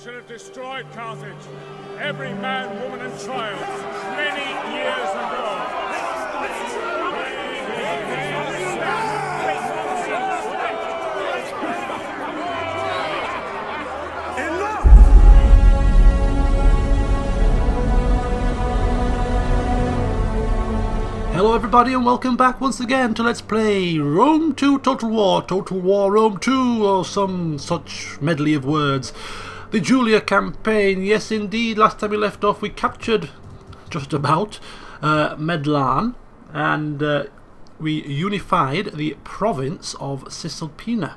should have destroyed Carthage, every man, woman, and child, many years ago. Hello everybody and welcome back once again to Let's Play Rome 2 Total War Rome 2, or some such medley of words. The Julia campaign, yes indeed, last time we left off we captured, just about, Medlan, and we unified the province of Cisalpina.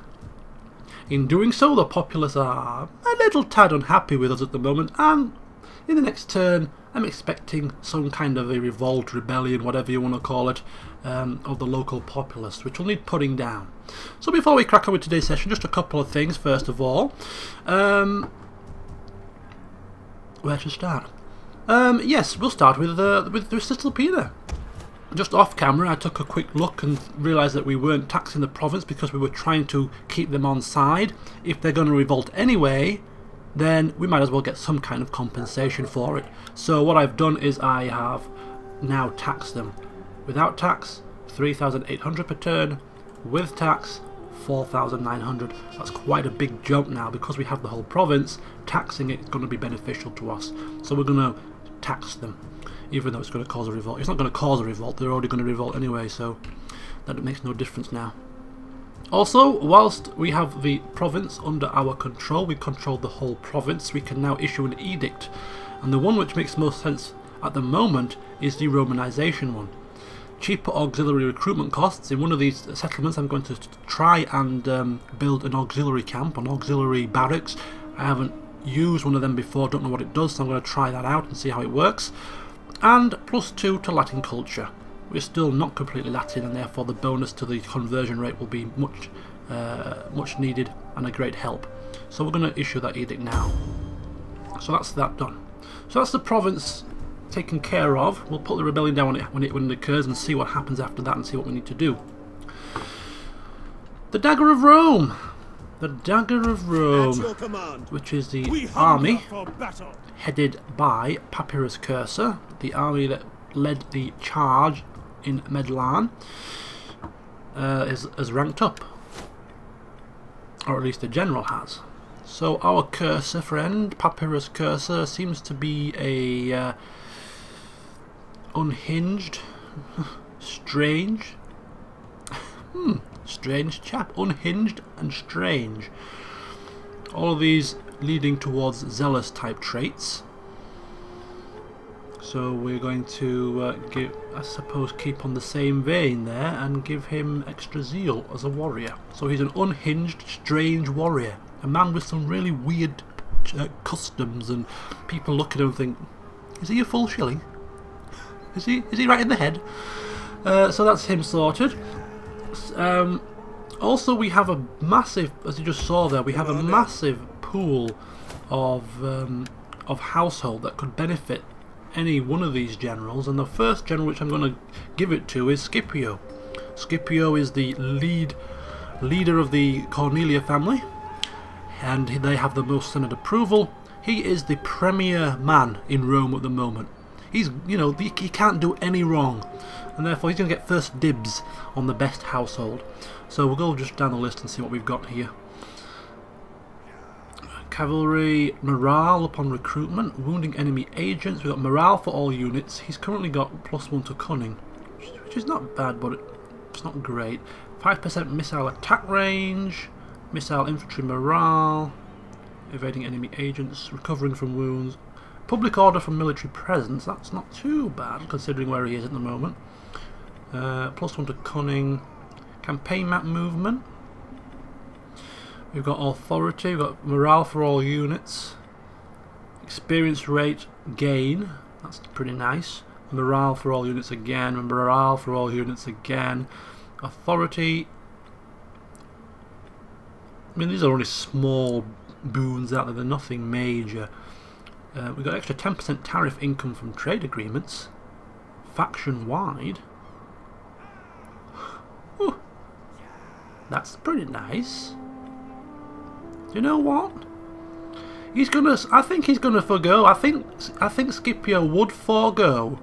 In doing so, the populace are a little tad unhappy with us at the moment, and in the next turn I'm expecting some kind of a revolt, rebellion, whatever you want to call it, of the local populace, which will need putting down. So before we crack on with today's session, just a couple of things. First of all, where to start? Yes, we'll start with Cisalpina. Just off camera I took a quick look and realised that we weren't taxing the province because we were trying to keep them on side. If they're going to revolt anyway, then we might as well get some kind of compensation for it. So what I've done is I have now taxed them. Without tax, 3,800 per turn. With tax, 4,900. That's quite a big jump now. Because we have the whole province, taxing it is going to be beneficial to us. So we're going to tax them, even though it's going to cause a revolt. It's not going to cause a revolt, they're already going to revolt anyway, so that makes no difference now. Also, whilst we have the province under our control, we control the whole province, we can now issue an edict. And the one which makes most sense at the moment is the Romanization one. Cheaper auxiliary recruitment costs. In one of these settlements I'm going to try and build an auxiliary camp, an auxiliary barracks. I haven't used one of them before, don't know what it does, so I'm going to try that out and see how it works. And +2 to Latin culture. We're still not completely Latin, and therefore the bonus to the conversion rate will be much needed and a great help. So we're going to issue that edict now. So that's that done. So that's the province taken care of. We'll put the rebellion down when it occurs and see what happens after that and see what we need to do. The Dagger of Rome. The Dagger of Rome, which is the army headed by Papyrus Cursor, the army that led the charge in Medlan, is ranked up, or at least the general has. So our Cursor friend, Papyrus Cursor, seems to be a unhinged, strange chap, unhinged and strange. All of these leading towards zealous type traits. So we're going to keep on the same vein there and give him extra zeal as a warrior. So he's an unhinged, strange warrior. A man with some really weird customs, and people look at him and think, is he a full shilling? Is he right in the head? So that's him sorted. Also we have a massive, as you just saw there, we have a massive pool of household that could benefit any one of these generals, and the first general which I'm going to give it to is Scipio. Scipio is the leader of the Cornelia family, and they have the most Senate approval. He is the premier man in Rome at the moment. He's, he can't do any wrong, and therefore he's going to get first dibs on the best household. So we'll go just down the list and see what we've got here. Cavalry morale upon recruitment, wounding enemy agents. We've got morale for all units. He's currently got +1 to cunning, which is not bad, but it's not great. 5% missile attack range, missile infantry morale, evading enemy agents, recovering from wounds, public order from military presence. That's not too bad considering where he is at the moment. +1 to cunning, campaign map movement. We've got authority, we've got morale for all units, experience rate gain, that's pretty nice, morale for all units again, and morale for all units again, authority. I mean, these are only small boons out there, they're nothing major. We've got extra 10% tariff income from trade agreements, faction wide. That's pretty nice. You know what? I think he's gonna forgo. I think Scipio would forego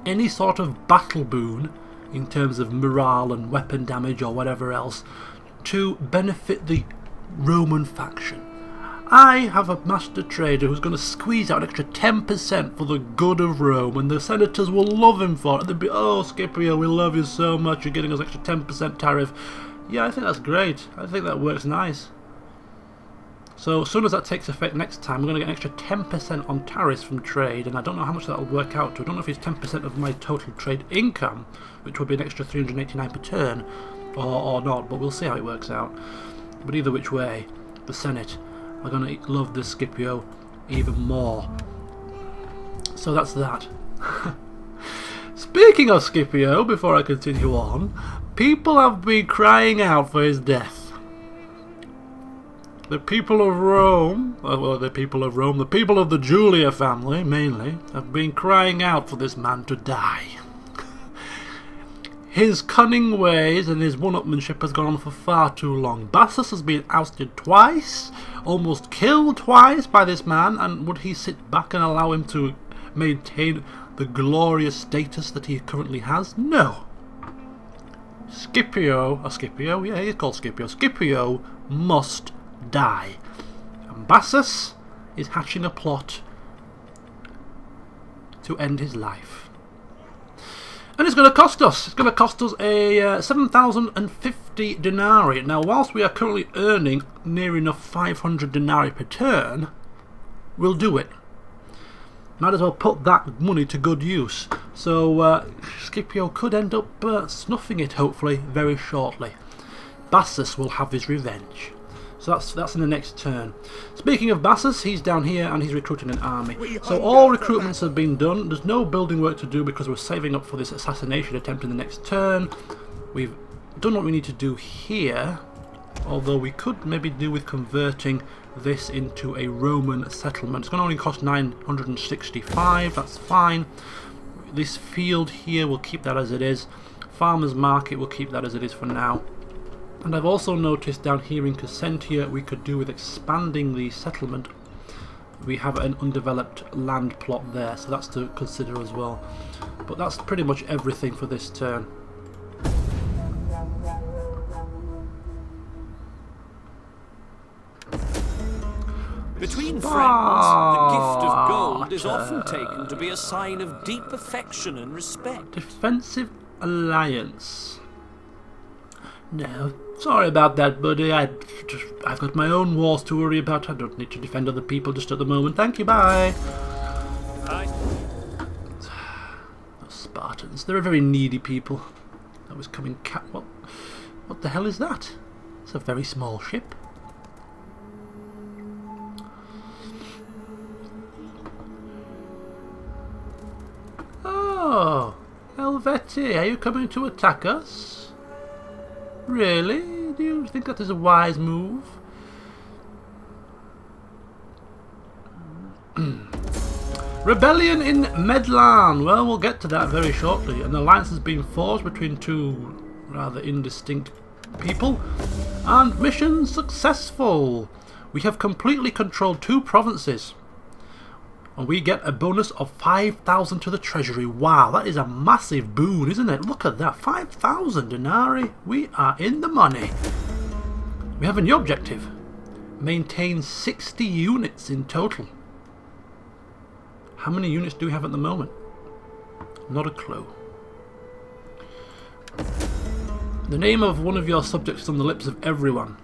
any sort of battle boon in terms of morale and weapon damage or whatever else to benefit the Roman faction. I have a master trader who's going to squeeze out an extra 10% for the good of Rome, and the senators will love him for it. They'll be, oh Scipio, we love you so much, you're getting us extra 10% tariff. Yeah, I think that's great. I think that works nice. So as soon as that takes effect next time, we're going to get an extra 10% on tariffs from trade, and I don't know how much that will work out to. I don't know if it's 10% of my total trade income, which would be an extra 389 per turn, or not, but we'll see how it works out. But either which way, the Senate are going to love the Scipio even more. So that's that. Speaking of Scipio, before I continue on, people have been crying out for his death. The people of Rome, the people of the Julia family, mainly, have been crying out for this man to die. His cunning ways and his one-upmanship has gone on for far too long. Bassus has been ousted twice, almost killed twice by this man, and would he sit back and allow him to maintain the glorious status that he currently has? No. Scipio, yeah, he's called Scipio. Scipio must die. And Bassus is hatching a plot to end his life. And it's going to cost us. It's going to cost us a 7,050 denarii. Now, whilst we are currently earning near enough 500 denarii per turn, we'll do it. Might as well put that money to good use. So Scipio could end up snuffing it, hopefully, very shortly. Bassus will have his revenge. So that's in the next turn. Speaking of Bassus, he's down here and he's recruiting an army. So all recruitments have been done. There's no building work to do because we're saving up for this assassination attempt in the next turn. We've done what we need to do here, although we could maybe do with converting this into a Roman settlement. It's going to only cost 965, that's fine. This field here, we'll keep that as it is. Farmer's Market, we'll keep that as it is for now. And I've also noticed down here in Cassentia we could do with expanding the settlement. We have an undeveloped land plot there, so that's to consider as well. But that's pretty much everything for this turn. Between friends, the gift of gold is often taken to be a sign of deep affection and respect. Defensive alliance. No, sorry about that, buddy. I've got my own wars to worry about. I don't need to defend other people just at the moment. Thank you, bye. Those Spartans, they're a very needy people. That was coming what the hell is that? It's a very small ship. Oh, Helvetii, are you coming to attack us? Really? Do you think that is a wise move? Rebellion in Medlan. Well, we'll get to that very shortly. An alliance has been forged between two rather indistinct people. And mission successful. We have completely controlled 2 provinces. And we get a bonus of 5,000 to the treasury. Wow, that is a massive boon, isn't it? Look at that, 5,000 denarii. We are in the money. We have a new objective. Maintain 60 units in total. How many units do we have at the moment? Not a clue. The name of one of your subjects is on the lips of everyone.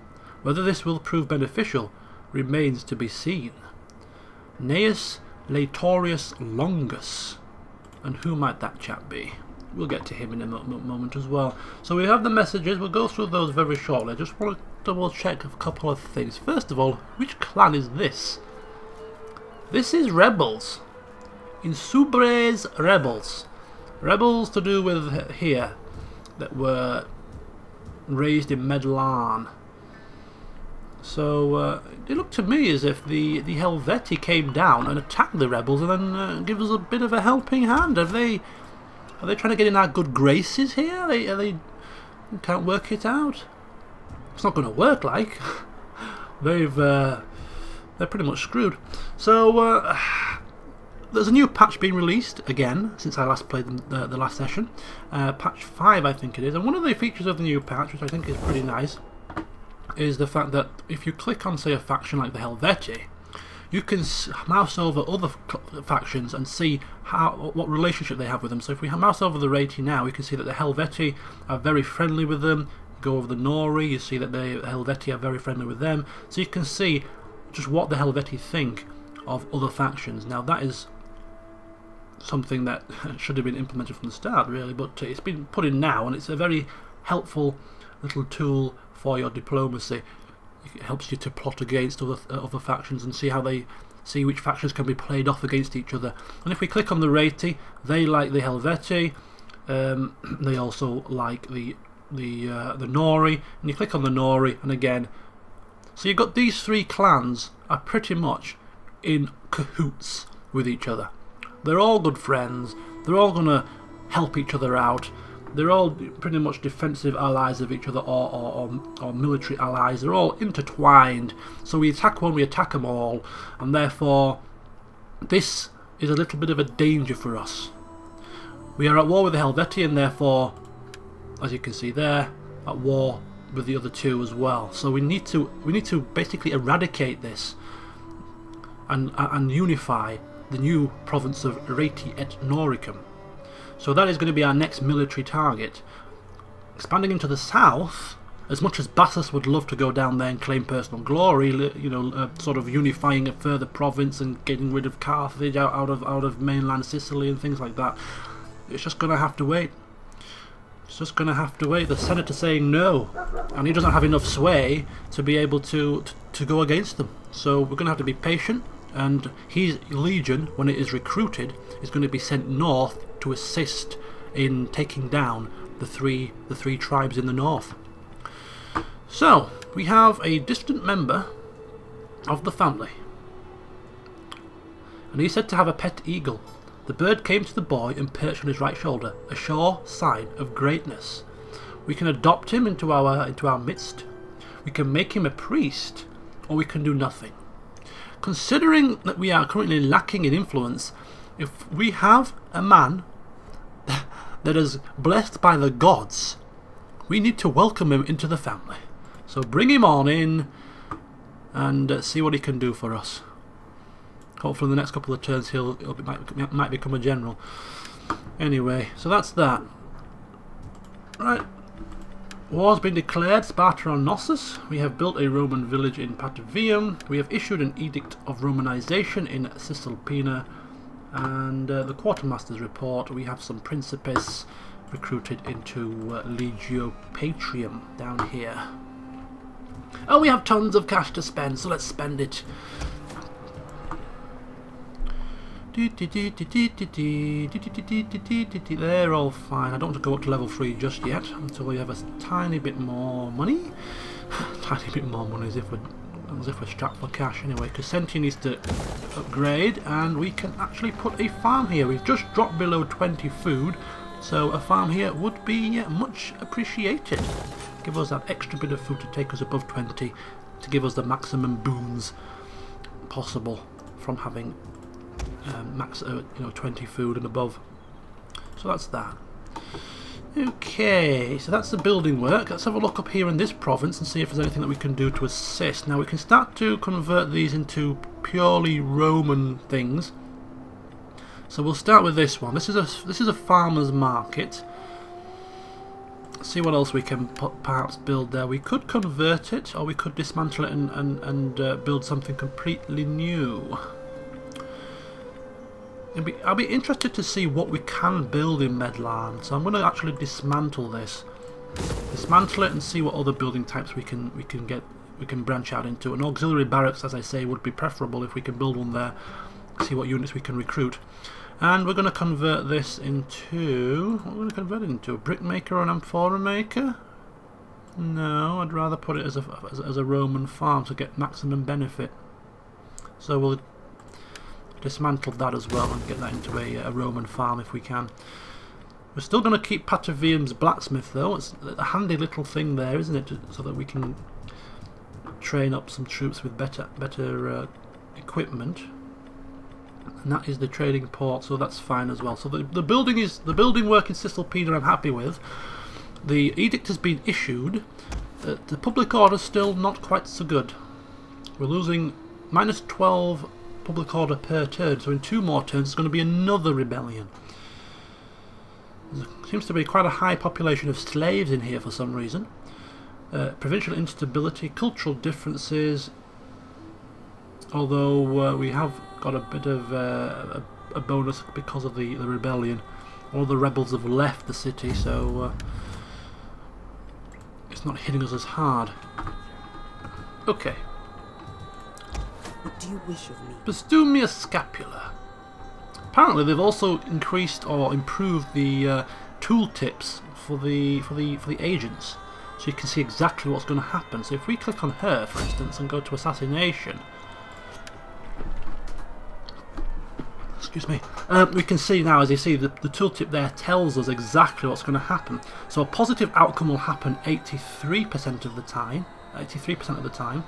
Whether this will prove beneficial remains to be seen. Gnaeus Laetorius Longus. And who might that chap be? We'll get to him in a moment as well. So we have the messages. We'll go through those very shortly. I just want to double check a couple of things. First of all, which clan is this? This is Rebels. Insubres Rebels. Rebels to do with here that were raised in Medlan. So it looked to me as if the Helvetii came down and attacked the rebels and then give us a bit of a helping hand. Are they trying to get in our good graces here? Are they can't work it out? It's not going to work. Like they've they're pretty much screwed. So there's a new patch being released again since I last played the last session. Patch 5 I think it is, and one of the features of the new patch, which I think is pretty nice, is the fact that if you click on, say, a faction like the Helvetii, you can mouse over other factions and see what relationship they have with them. So if we mouse over the Reti now, we can see that the Helvetii are very friendly with them. Go over the Nori, you see that the Helvetii are very friendly with them. So you can see just what the Helvetii think of other factions. Now that is something that should have been implemented from the start, really, but it's been put in now, and it's a very helpful little tool for your diplomacy. It helps you to plot against other factions and see which factions can be played off against each other. And if we click on the Reti, they like the Helvetii. They also like the Nori, and you click on the Nori, and again, so you've got these three clans are pretty much in cahoots with each other. They're all good friends. They're all gonna help each other out. They're all pretty much defensive allies of each other, or military allies. They're all intertwined. So we attack one, we attack them all, and therefore this is a little bit of a danger for us. We are at war with the Helvetii, and therefore, as you can see there, at war with the other two as well. So we need to basically eradicate this and unify the new province of Reti et Noricum. So that is going to be our next military target. Expanding into the south, as much as Bassus would love to go down there and claim personal glory, you know, sort of unifying a further province and getting rid of Carthage out of mainland Sicily and things like that, it's just going to have to wait. It's just going to have to wait. The Senate is saying no, and he doesn't have enough sway to be able to go against them. So we're going to have to be patient, and his legion, when it is recruited, is going to be sent north to assist in taking down the three tribes in the north. So we have a distant member of the family, and he's said to have a pet eagle. The bird came to the boy and perched on his right shoulder, a sure sign of greatness. We can adopt him into our midst. We can make him a priest, or we can do nothing. Considering that we are currently lacking in influence, if we have a man that is blessed by the gods, we need to welcome him into the family. So bring him on in and see what he can do for us. Hopefully in the next couple of turns he might become a general. Anyway, so that's that. Right. War's been declared. Sparta on Knossos. We have built a Roman village in Patavium. We have issued an edict of Romanization in Cisalpina. And the quartermaster's report. We have some Principes recruited into Legio Patrium down here. Oh, we have tons of cash to spend, so let's spend it. They're all fine. I don't want to go up to level 3 just yet until we have a tiny bit more money. Tiny bit more money, as if we're strapped for cash anyway. Because Senti needs to upgrade, and we can actually put a farm here. We've just dropped below 20 food, so a farm here would be much appreciated. Give us that extra bit of food to take us above 20, to give us the maximum boons possible from having 20 food and above. So that's that. Okay, so that's the building work. Let's have a look up here in this province and see if there's anything that we can do to assist. Now we can start to convert these into purely Roman things. So we'll start with this one. This is a farmer's market. Let's see what else we can perhaps build there. We could convert it, or we could dismantle it and build something completely new. I'll be interested to see what we can build in Medland, so I'm going to actually dismantle this, dismantle it, and see what other building types we can branch out into. An auxiliary barracks, as I say, would be preferable if we can build one there. See what units we can recruit, and we're going to convert this into. What are we going to convert it into? A brick maker or an amphora maker? No, I'd rather put it as a Roman farm to get maximum benefit. So we'll dismantle that as well and get that into a Roman farm if we can. We're still going to keep Patavium's blacksmith though. It's a handy little thing there, isn't it, so that we can train up some troops with better equipment, and that is the trading port, so that's fine as well. So the building work in Cisalpina I'm happy with. The edict has been issued. The public order's still not quite so good. We're losing -12 public order per turn, so in 2 more turns it's going to be another rebellion. There seems to be quite a high population of slaves in here for some reason. Provincial instability, cultural differences, although we have got a bit of a bonus because of the rebellion. All the rebels have left the city, so it's not hitting us as hard. Okay. What do you wish of me? Bestow me a scapular. Apparently they've also increased or improved the tooltips for the agents, so you can see exactly what's going to happen. So if we click on her, for instance, and go to assassination, excuse me, we can see now, as you see, the tooltip there tells us exactly what's going to happen. So a positive outcome will happen 83% of the time. 83% of the time.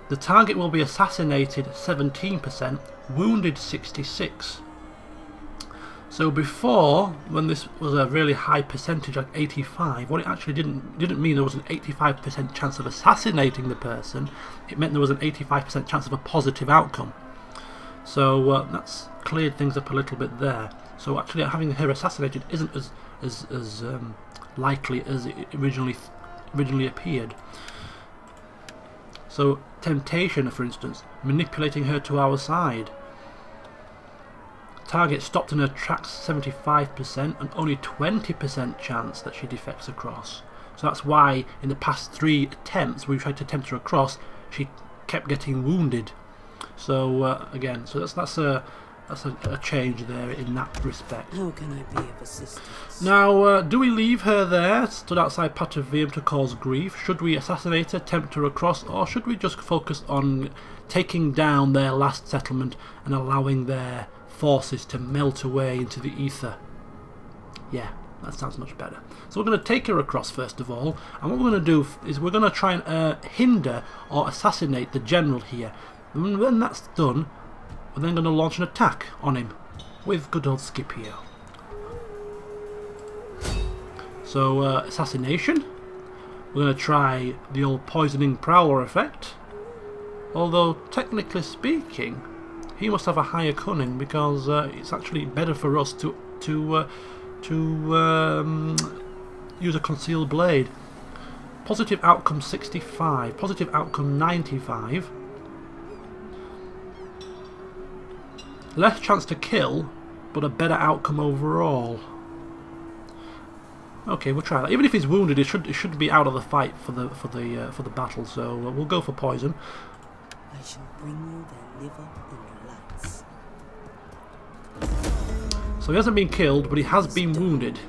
The target will be assassinated 17%, wounded 66%. So before, when this was a really high percentage, like 85, what it actually didn't mean there was an 85% chance of assassinating the person. It meant there was an 85% chance of a positive outcome. So that's cleared things up a little bit there. So actually having her assassinated isn't as likely as it originally appeared. So temptation, for instance, manipulating her to our side. Target stopped in her tracks 75% and only 20% chance that she defects across. So that's why in the past 3 attempts we tried to tempt her across, she kept getting wounded. So again, so that's a change there in that respect. How can I be of assistance? Now, do we leave her there, stood outside Patavium to cause grief? Should we assassinate her, tempt her across, or should we just focus on taking down their last settlement and allowing their forces to melt away into the ether? Yeah, that sounds much better. So we're going to take her across first of all, and what we're going to do is we're going to try and hinder or assassinate the general here. And when that's done, we're then going to launch an attack on him with good old Scipio. So assassination, we're going to try the old poisoning prowler effect, although technically speaking he must have a higher cunning, because it's actually better for us to use a concealed blade. Positive outcome 65, positive outcome 95. Less chance to kill, but a better outcome overall. Okay, we'll try that. Even if he's wounded, it should be out of the fight for the battle. So we'll go for poison. I shall bring you their liver and lights. So he hasn't been killed, but he has been wounded,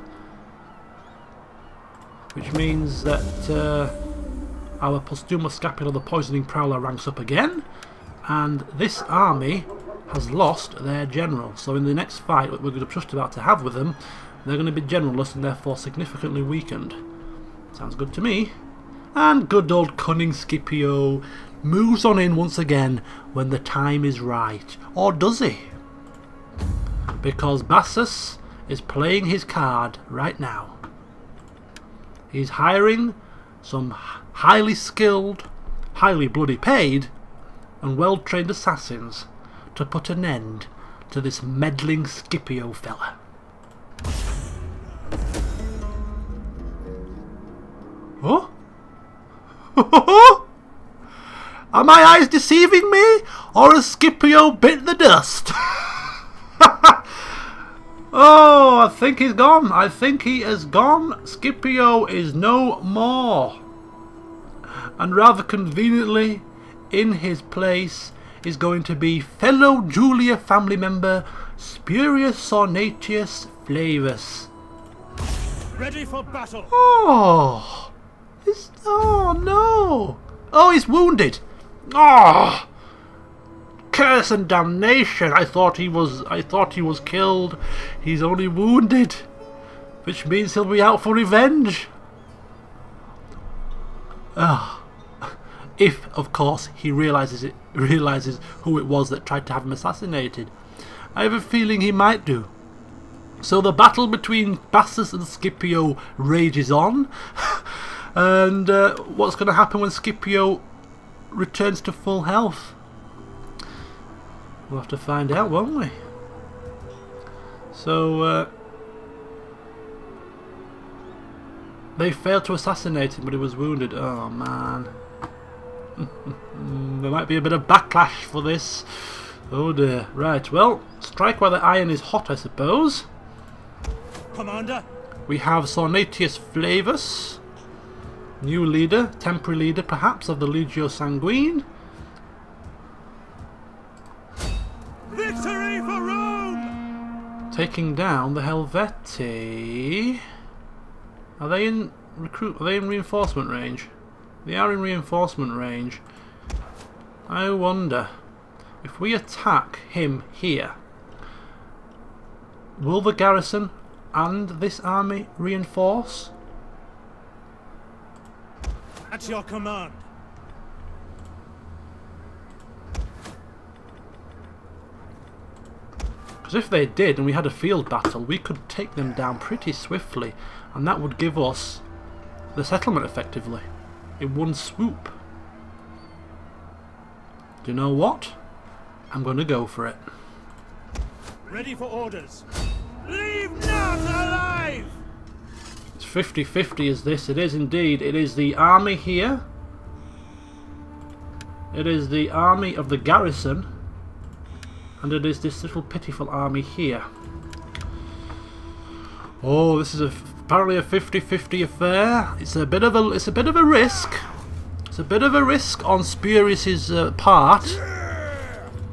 which means that our Postuma Scapula, the poisoning prowler, ranks up again, and this army has lost their general. So in the next fight that we're just about to have with them, they're going to be generalless and therefore significantly weakened. Sounds good to me. And good old cunning Scipio moves on in once again when the time is right. Or does he? Because Bassus is playing his card right now. He's hiring some highly skilled, highly bloody paid, and well-trained assassins to put an end to this meddling Scipio fella. Oh? Are my eyes deceiving me, or has Scipio bit the dust? Oh, I think he's gone. I think he is gone. Scipio is no more. And rather conveniently, in his place is going to be fellow Julia family member Spurius Ornatius Flavus. Ready for battle. Oh, oh no! Oh, he's wounded. Oh, curse and damnation! I thought he was killed. He's only wounded, which means he'll be out for revenge. Ah. If, of course, he realizes who it was that tried to have him assassinated. I have a feeling he might do. So the battle between Bassus and Scipio rages on. And what's going to happen when Scipio returns to full health? We'll have to find out, won't we? So they failed to assassinate him, but he was wounded. Oh man. There might be a bit of backlash for this. Oh dear. Right, well, strike while the iron is hot, I suppose. Commander? We have Sornatius Flavus, new leader, temporary leader perhaps, of the Legio Sanguine. Victory for Rome! Taking down the Helvetii. Are they in reinforcement range? They are in reinforcement range. I wonder if we attack him here, will the garrison and this army reinforce? At your command. Because if they did and we had a field battle, we could take them down pretty swiftly, and that would give us the settlement effectively in one swoop. Do you know what? I'm going to go for it. Ready for orders. Leave not alive! It's 50-50 is this. It is indeed. It is the army here. It is the army of the garrison. And it is this little pitiful army here. Oh, this is apparently a 50-50 affair. It's a bit of a risk. It's a bit of a risk on Spurius's part.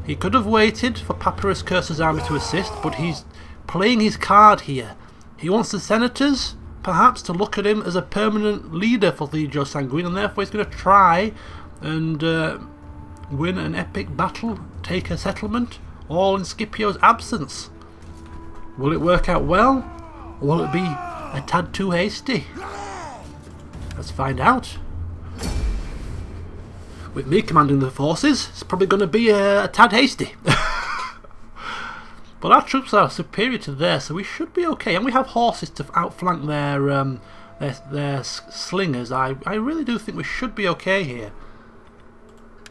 He could have waited for Papyrus Cursor's army to assist, but he's playing his card here. He wants the senators, perhaps, to look at him as a permanent leader for Legio Sanguine, and therefore he's going to try and win an epic battle, take a settlement, all in Scipio's absence. Will it work out well, or will it be a tad too hasty? Let's find out. With me commanding the forces, it's probably going to be a tad hasty. But our troops are superior to theirs, so we should be okay. And we have horses to outflank their slingers. I really do think we should be okay here.